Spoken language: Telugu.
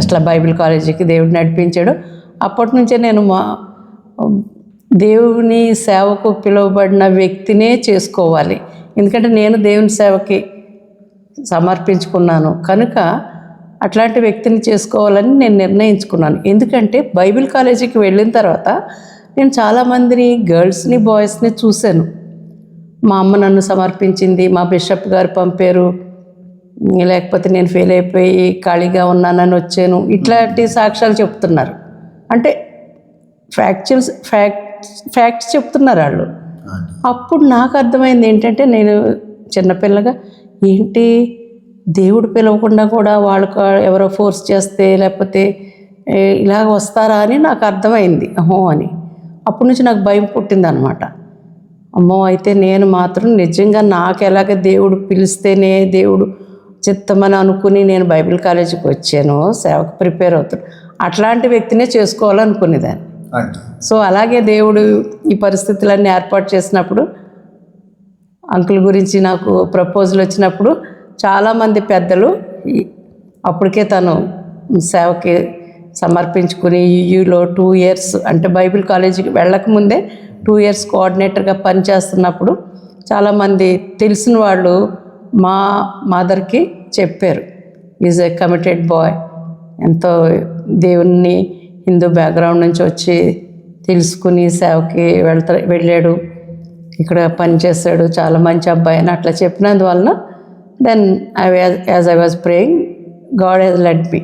అట్లా బైబిల్ కాలేజీకి దేవుడు నడిపించాడు. అప్పటి నుంచే నేను దేవుని సేవకు పిలువబడిన వ్యక్తినే చేసుకోవాలి, ఎందుకంటే నేను దేవుని సేవకి సమర్పించుకున్నాను కనుక అట్లాంటి వ్యక్తిని చేసుకోవాలని నేను నిర్ణయించుకున్నాను. ఎందుకంటే బైబిల్ కాలేజీకి వెళ్ళిన తర్వాత నేను చాలామందిని, గర్ల్స్ని, బాయ్స్ని చూశాను. మా అమ్మ నన్ను సమర్పించింది, మా బిషప్ గారు పంపారు, లేకపోతే నేను ఫెయిల్ అయిపోయి ఖాళీగా ఉన్నానని వచ్చాను, ఇట్లాంటి సాక్ష్యాలు చెప్తున్నారు. అంటే ఫ్యాక్ట్స్ చెప్తున్నారు వాళ్ళు. అప్పుడు నాకు అర్థమైంది ఏంటంటే, నేను చిన్నపిల్లగా ఏంటి దేవుడు పిలవకుండా కూడా వాళ్ళకు ఎవరో ఫోర్స్ చేస్తే లేకపోతే ఇలాగ వస్తారా అని నాకు అర్థమైంది. అమ్మో అని అప్పటి నుంచి నాకు భయం పుట్టిందనమాట. అమ్మో అయితే నేను మాత్రం నిజంగా నాకు ఎలాగ దేవుడు పిలిస్తేనే దేవుడు చిత్తమని అనుకుని నేను బైబిల్ కాలేజీకి వచ్చాను, సేవకు ప్రిపేర్ అవుతాను, అట్లాంటి వ్యక్తినే చేసుకోవాలనుకునేదాన్ని. సో అలాగే దేవుడు ఈ పరిస్థితులన్నీ ఏర్పాటు చేసినప్పుడు, అంకుల్ గురించి నాకు ప్రపోజల్ వచ్చినప్పుడు చాలామంది పెద్దలు అప్పటికే తను సేవకి సమర్పించుకుని యూయూలో 2 years అంటే బైబిల్ కాలేజీకి వెళ్ళకముందే 2 years కోఆర్డినేటర్గా పనిచేస్తున్నప్పుడు చాలామంది తెలిసిన వాళ్ళు మా మదర్కి చెప్పారు, ఈజ్ ఏ కమిటెడ్ బాయ్, ఎంతో దేవుణ్ణి హిందూ బ్యాక్గ్రౌండ్ నుంచి వచ్చి తెలుసుకుని సేవకి వెళ్ళాడు, ఇక్కడ పనిచేశాడు, చాలా మంచి అబ్బాయి అని అట్లా చెప్పినందువలన then as I was praying God has led me.